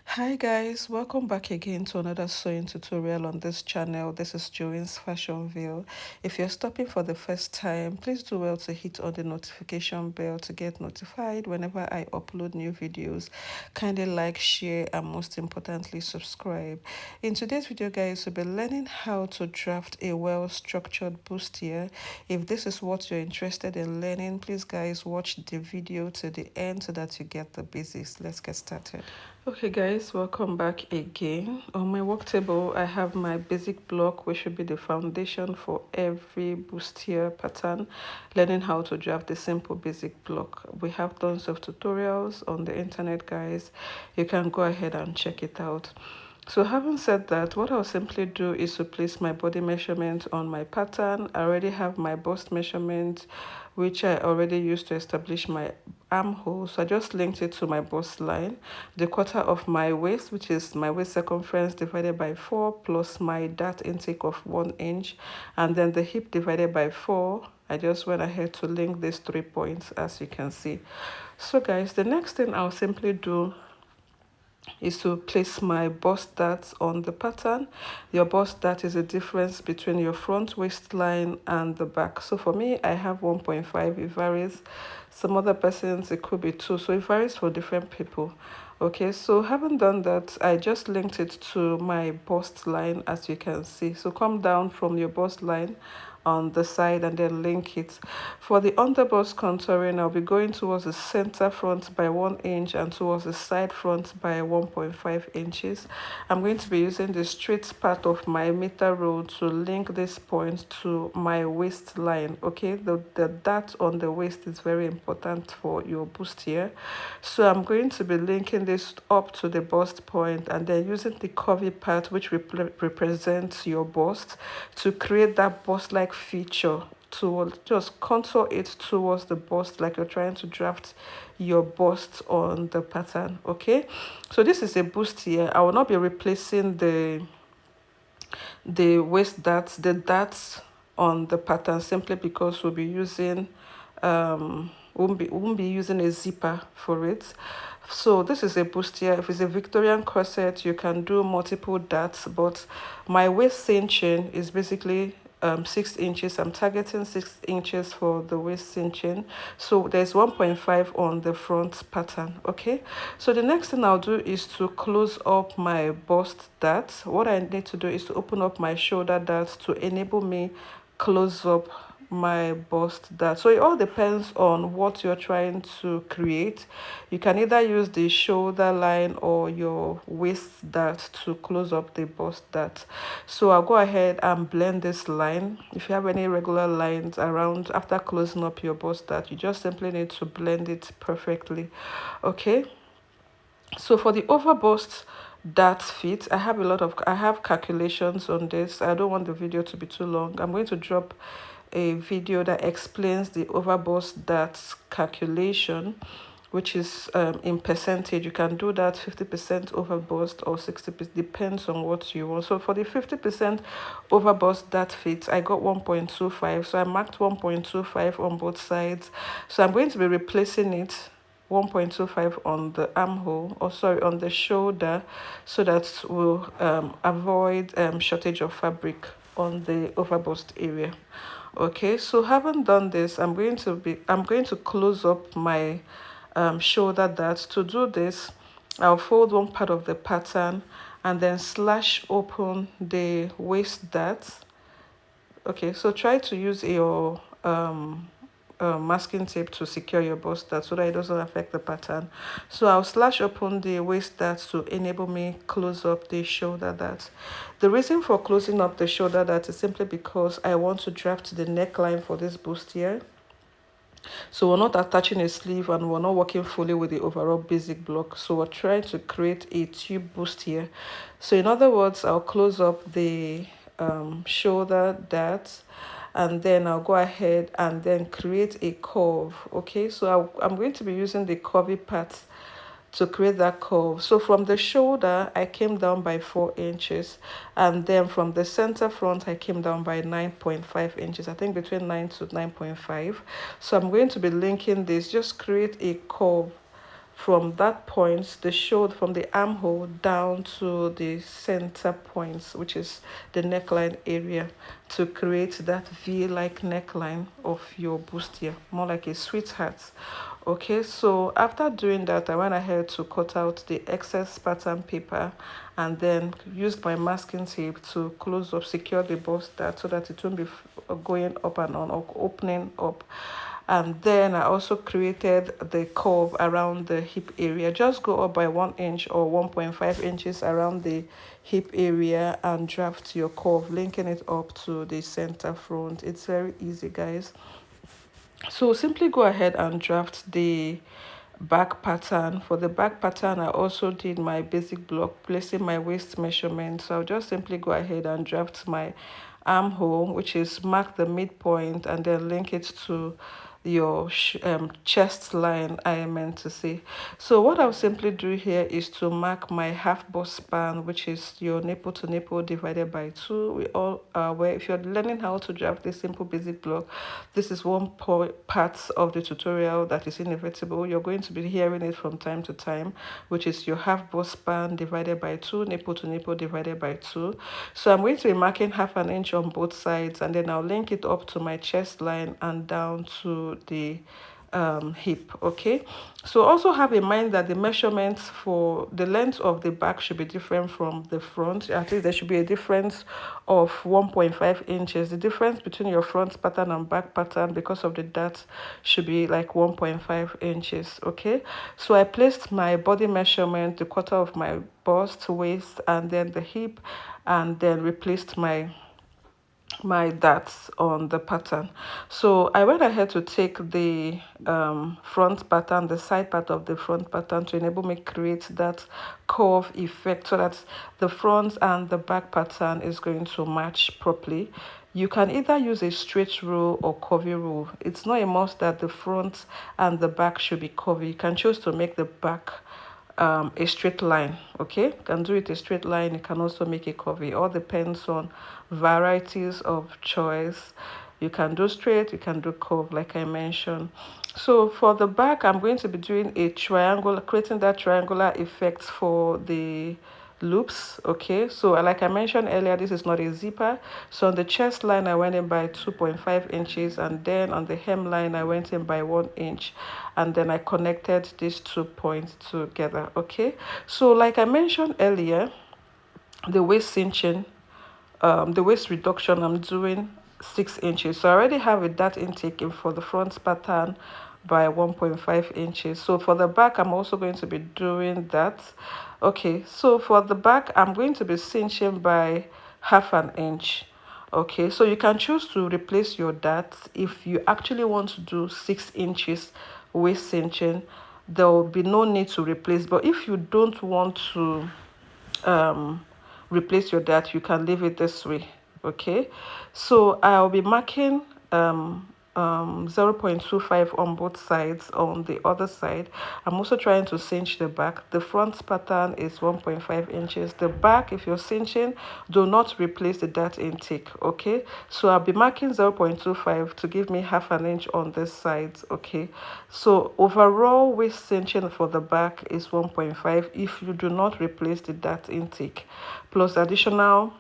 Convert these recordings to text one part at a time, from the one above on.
Hi guys, welcome back again to another sewing tutorial on this channel. This is Joanne's Fashion View. If you're stopping for the first time, please do well to hit on the notification bell to get notified whenever I upload new videos. Kindly like, share, and most importantly, subscribe. In today's video, guys, we'll be learning how to draft a well-structured bustier. If this is what you're interested in learning, please guys watch the video to the end so that you get the basics. Let's get started. Okay guys, welcome back again. On my work table I have my basic block, which should be the foundation for every bustier pattern, learning how to draft the simple basic block. We have tons of tutorials on the internet, guys. You can go ahead and check it out. So having said that, what I'll simply do is to place my body measurement on my pattern. I already have my bust measurement, which I already used to establish my armhole. So I just linked it to my bust line. The quarter of my waist, which is my waist circumference divided by 4, plus my dart intake of 1 inch, and then the hip divided by 4. I just went ahead to link these 3 points, as you can see. So guys, the next thing I'll simply do is to place my bust dart on the pattern. Your bust dart is the difference between your front waistline and the back. So for me, I have 1.5. It varies. Some other persons, it could be 2. So it varies for different people. Okay, so having done that, I just linked it to my bust line, as you can see. So come down from your bust line on the side and then link it. For the underbust contouring, I'll be going towards the center front by 1 inch and towards the side front by 1.5 inches. I'm going to be using the straight part of my meter roll to link this point to my waistline. Okay, the dart on the waist is very important for your bustier. So I'm going to be linking this up to the bust point and then using the curvy part, which represents your bust, to create that bust-like feature, to just contour it towards the bust like you're trying to draft your bust on the pattern. Okay, so this is a bustier. I will not be replacing the waist darts, the darts on the pattern, simply because we'll be using won't be using a zipper for it. So this is a bustier. If it's a Victorian corset, you can do multiple darts, but my waist cinching is basically 6 inches. I'm targeting 6 inches for the waist cinching. So there's 1.5 on the front pattern. Okay, so the next thing I'll do is to close up my bust dart. What I need to do is to open up my shoulder dart to enable me close up my bust dart. So it all depends on what you're trying to create. You can either use the shoulder line or your waist dart to close up the bust dart. So I'll go ahead and blend this line. If you have any regular lines around after closing up your bust dart, you just simply need to blend it perfectly. Okay, so for the overbust dart fit, I have calculations on this. I don't want the video to be too long. I'm going to drop a video that explains the overbust dart calculation, which is in percentage. You can do that 50% overbust or 60%, depends on what you want. So for the 50% overbust dart fit, I got 1.25. So I marked 1.25 on both sides. So I'm going to be replacing it 1.25 on the armhole, or sorry, on the shoulder, so that we'll avoid shortage of fabric on the overbust area. Okay, so having done this, I'm going to close up my shoulder dart. To do this, I'll fold one part of the pattern and then slash open the waist dart. Okay, so try to use your masking tape to secure your bust dart so that it doesn't affect the pattern. So I'll slash open the waist dart to enable me close up the shoulder dart. The reason for closing up the shoulder dart is simply because I want to draft the neckline for this bustier. So we're not attaching a sleeve and we're not working fully with the overall basic block. So we're trying to create a tube bustier. So in other words, I'll close up the shoulder dart, and then I'll go ahead and then create a curve. Okay, so I'm going to be using the curvy part to create that curve. So from the shoulder, I came down by 4 inches, and then from the center front, I came down by 9.5 inches. I think between 9 to 9.5. So I'm going to be linking this, just create a curve from that point, the shoulder, from the armhole down to the center points, which is the neckline area, to create that V-like neckline of your bustier, more like a sweetheart. Okay, so after doing that, I went ahead to cut out the excess pattern paper and then used my masking tape to close up, secure the bustier so that it won't be going up and on or opening up. And then I also created the curve around the hip area. Just go up by 1 inch or 1.5 inches around the hip area and draft your curve, linking it up to the center front. It's very easy, guys. So simply go ahead and draft the back pattern. For the back pattern, I also did my basic block, placing my waist measurement. So I'll just simply go ahead and draft my armhole, which is mark the midpoint and then link it to your chest line, I meant to say. So what I'll simply do here is to mark my half bust span, which is your nipple to nipple divided by 2. We all are aware, if you're learning how to draft this simple basic block, this is one part of the tutorial that is inevitable. You're going to be hearing it from time to time, which is your half bust span divided by 2, nipple to nipple divided by 2. So I'm going to be marking half an inch on both sides, and then I'll link it up to my chest line and down to the hip. Okay, so also have in mind that the measurements for the length of the back should be different from the front. At least there should be a difference of 1.5 inches. The difference between your front pattern and back pattern, because of the dart, should be like 1.5 inches. Okay, so I placed my body measurement, the quarter of my bust, waist, and then the hip, and then replaced my darts on the pattern. So I went ahead to take the front pattern, the side part of the front pattern, to enable me create that curve effect so that the front and the back pattern is going to match properly. You can either use a straight rule or curvy rule. It's not a must that the front and the back should be curvy. You can choose to make the back a straight line. Okay, you can do it a straight line. You can also make it curvy. All depends on varieties of choice. You can do straight, you can do curve, like I mentioned. So for the back, I'm going to be doing a triangle, creating that triangular effect for the loops. Okay, so like I mentioned earlier, this is not a zipper. So on the chest line, I went in by 2.5 inches, and then on the hem line, I went in by 1 inch, and then I connected these 2 points together. Okay, so like I mentioned earlier, the waist cinching, the waist reduction, I'm doing 6 inches. So I already have a dart intake in for the front pattern by 1.5 inches. So for the back, I'm also going to be doing that. Okay, so for the back, I'm going to be cinching by half an inch. Okay, so you can choose to replace your dart. If you actually want to do 6 inches waist cinching, there will be no need to replace. But if you don't want to replace your dart, you can leave it this way. Okay, so I'll be marking 0.25 on both sides. On the other side, I'm also trying to cinch the back. The front pattern is 1.5 inches. The back, if you're cinching, do not replace the dart intake. Okay, so I'll be marking 0.25 to give me half an inch on this side. Okay, so overall waist cinching for the back is 1.5 if you do not replace the dart intake, plus additional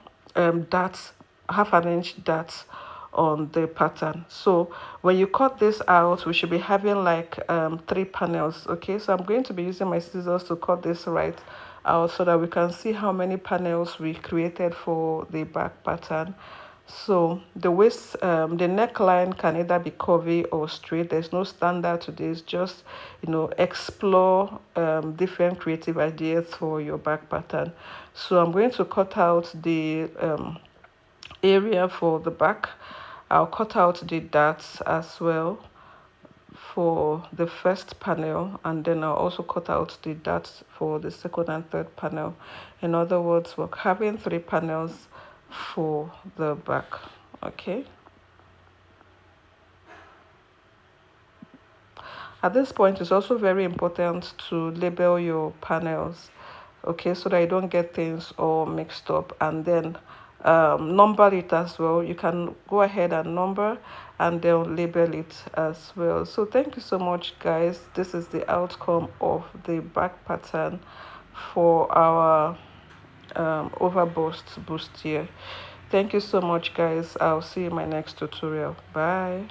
darts, half an inch darts on the pattern. So when you cut this out, we should be having like 3 panels. Okay, so I'm going to be using my scissors to cut this right out so that we can see how many panels we created for the back pattern. So the waist, the neckline can either be curvy or straight. There's no standard to this. Just, explore different creative ideas for your back pattern. So I'm going to cut out the area for the back. I'll cut out the darts as well for the first panel, and then I'll also cut out the darts for the second and third panel. In other words, we're having 3 panels for the back. Okay, at this point, it's also very important to label your panels, okay, so that you don't get things all mixed up. And then number it as well. You can go ahead and number and then label it as well. So thank you so much, guys. This is the outcome of the back pattern for our overbust bustier. Thank you so much, guys. I'll see you in my next tutorial. Bye.